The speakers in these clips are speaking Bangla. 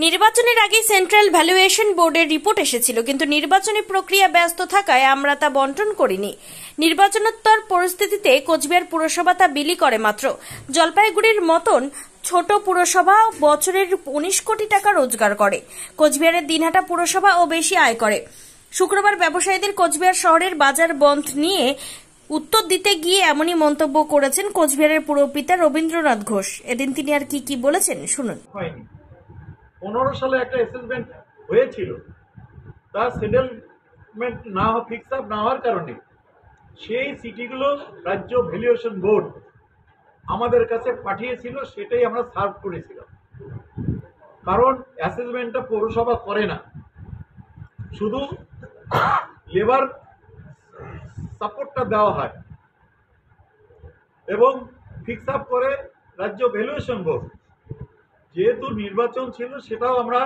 নির্বাচনের আগে সেন্ট্রাল ভ্যালুয়েশন বোর্ডের রিপোর্ট এসেছিল, কিন্তু নির্বাচনী প্রক্রিয়া ব্যস্ত থাকায় আমরা তা বন্টন করিনি। নির্বাচনোত্তর পরিস্থিতিতে কোচবিহার পুরসভা তা বিলি করে মাত্র। জলপাইগুড়ির মতন ছোট পুরসভা বছরের 19 কোটি টাকা রোজগার করে। কোচবিহারের দিনহাটা পুরসভা ও বেশি আয় করে। শুক্রবার ব্যবসায়ীদের কোচবিহার শহরের বাজার বন্ধ নিয়ে উত্তর দিতে গিয়ে এমনই মন্তব্য করেছেন কোচবিহারের পুরপিতা রবীন্দ্রনাথ ঘোষ। এদিন তিনি আর কি বলেছেন শুনুন। 15 সালে একটা অ্যাসেসমেন্ট হয়েছিল, তার সেটেলমেন্ট না ফিক্স আপ না হওয়ার কারণে সেই সিটিগুলো রাজ্য ভ্যালুয়েশন বোর্ড আমাদের কাছে পাঠিয়েছিল, সেটাই আমরা সার্ভ করেছিলাম। কারণ অ্যাসেসমেন্টটা পৌরসভা করে না, শুধু লেবার সাপোর্টটা দেওয়া হয় এবং ফিক্স আপ করে রাজ্য ভ্যালুয়েশন বোর্ড। যেহেতু নির্বাচন ছিল, সেটাও আমরা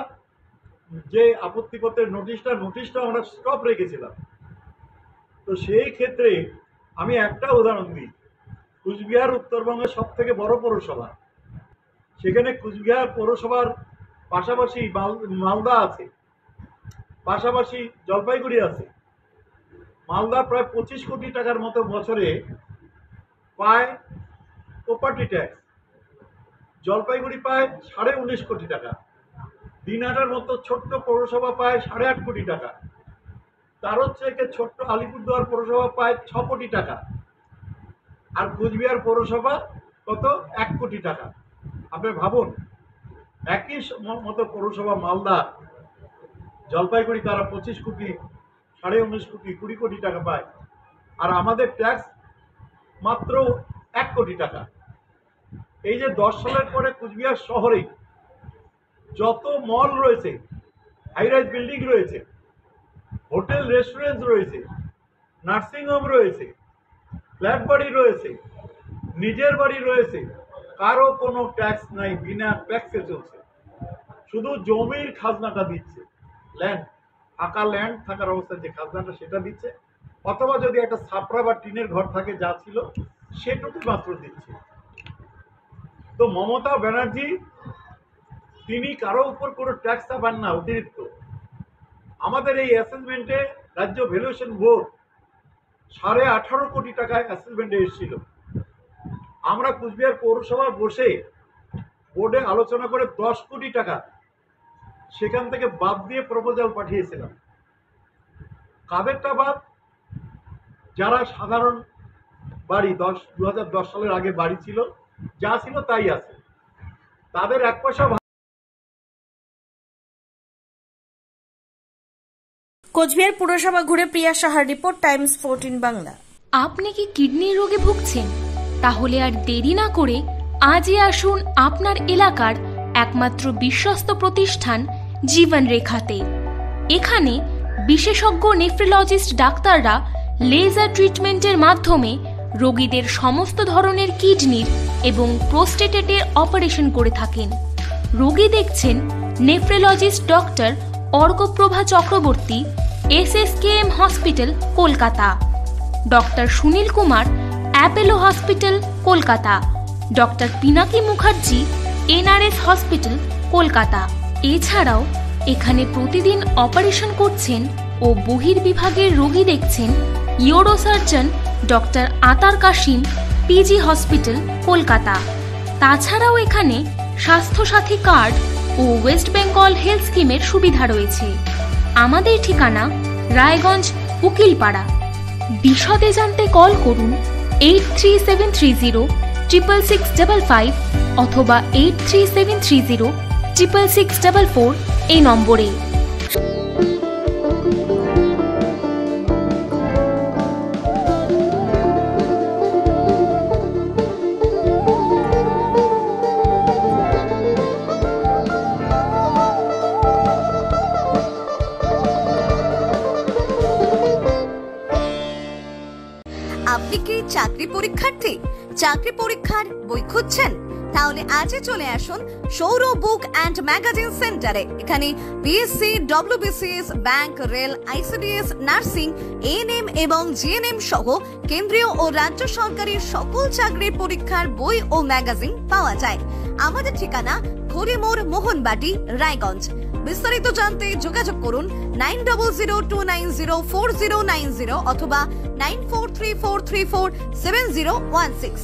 যে আপত্তিপত্রের নোটিশটা আমরা স্টপ রেখেছিলাম। তো সেই ক্ষেত্রে আমি একটা উদাহরণ দিই। কুচবিহার উত্তরবঙ্গের সব থেকে বড় পৌরসভা, সেখানে কুচবিহার পৌরসভার পাশাপাশি মালদা আছে, পাশাপাশি জলপাইগুড়ি আছে। মালদা প্রায় 25 কোটি টাকার মতো বছরে পায় প্রপার্টি ট্যাক্স, জলপাইগুড়ি পায় 19.5 কোটি টাকা, দিনহাটার মতো ছোট্ট পৌরসভা পায় 8.5 কোটি টাকা, তার থেকে ছোট্ট আলিপুরদুয়ার পৌরসভা পায় 6 কোটি টাকা, আর কুচবিহার পৌরসভা কত 1 কোটি টাকা। আপনি ভাবুন, একই মতো পৌরসভা মালদা, জলপাইগুড়ি তারা 25 কোটি, 19.5 কোটি, 20 কোটি টাকা পায়, আর আমাদের ট্যাক্স মাত্র 1 কোটি টাকা। এই যে 10 সালের পরে কুচবিহার শহরে যত মল রয়েছে, হাইরাইজ বিল্ডিং রয়েছে, হোটেল রেস্টুরেন্ট রয়েছে, নার্সিংহোম রয়েছে, ফ্ল্যাট বাড়ি রয়েছে, নিজের বাড়ি রয়েছে, কারো কোনো ট্যাক্স নাই, বিনা ট্যাক্সে চলছে। শুধু জমির খাজনাটা দিচ্ছে, ল্যান্ড, ফাঁকা ল্যান্ড থাকার অবস্থায় যে খাজনাটা সেটা দিচ্ছে, অথবা যদি একটা ছাপড়া বা টিনের ঘর থাকে যা ছিল সেটুকু মাত্র দিচ্ছে। তো মমতা ব্যানার্জি তিনি কারো উপর কোনো ট্যাক্স পান না অতিরিক্ত। আমাদের এই অ্যাসেসমেন্টে রাজ্য ভ্যালুয়েশন বোর্ড 18.5 কোটি টাকায় অ্যাসেসমেন্টে এসেছিল। আমরা কুচবিহার পৌরসভায় বসে বোর্ডে আলোচনা করে 10 কোটি টাকা সেখান থেকে বাদ দিয়ে প্রপোজাল পাঠিয়েছিলাম। কাদেরটা বাদ? যারা সাধারণ বাড়ি 2010 সালের আগে বাড়ি ছিল, যা ছিল তাই আছে, তাদের 1 পয়সা। কোচবিহার পুরসভা ঘুরে প্রিয়া সাহার রিপোর্ট, টাইমস 14 বাংলা। আপনি কি কিডনির রোগে ভুগছেন? তাহলে আর দেরি না করে আজই আসুন আপনার এলাকার একমাত্র বিশ্বস্ত প্রতিষ্ঠান জীবন রেখাতে। এখানে বিশেষজ্ঞ নেফ্রোলজিস্ট ডাক্তাররা লেজার ট্রিটমেন্টের মাধ্যমে রোগীদের সমস্ত ধরনের কিডনির এবং প্রোস্টেটের অপারেশন করে থাকেন। রোগী দেখছেন nephrologist doctor Arkaprava Chakraborty, SSKM hospital, Kolkata; doctor Sunil Kumar, Apollo hospital, Kolkata; doctor Pinaki Mukherjee, NRS hospital, Kolkata. এছাড়াও এখানে প্রতিদিন অপারেশন করছেন ও বহির্বিভাগের রোগী দেখছেন ইউরোসার্জন ডক্টর আতার কাশিম, PG হসপিটাল, কলকাতা। তাছাড়াও এখানে স্বাস্থ্যসাথী কার্ড ও ওয়েস্ট বেঙ্গল হেলথ স্কিমের সুবিধা রয়েছে। আমাদের ঠিকানা রায়গঞ্জ, উকিলপাড়া। বিশদে জানতে কল করুন 8373066655 অথবা 8373066644 এই নম্বরে। আপনি কি চাকরি পরীক্ষার্থী? চাকরি পরীক্ষার বই খুঁজছেন? তাহলে আজই চলে আসুন সৌর বুক অ্যান্ড ম্যাগাজিন সেন্টারে। এখানে BSc, WBCS, bank, rail, ICDS, nursing, ANM এবং GNM সহ কেন্দ্রীয় ও রাজ্য সরকারি সকল চাকরির পরীক্ষার বই ও ম্যাগাজিন পাওয়া যায়। আমাদের ঠিকানা ঘড়িমোড়, মোহনবাটি, রায়গঞ্জ। বিস্তারিত জানতে যোগাযোগ করুন 9002904090 অথবা 9434347016।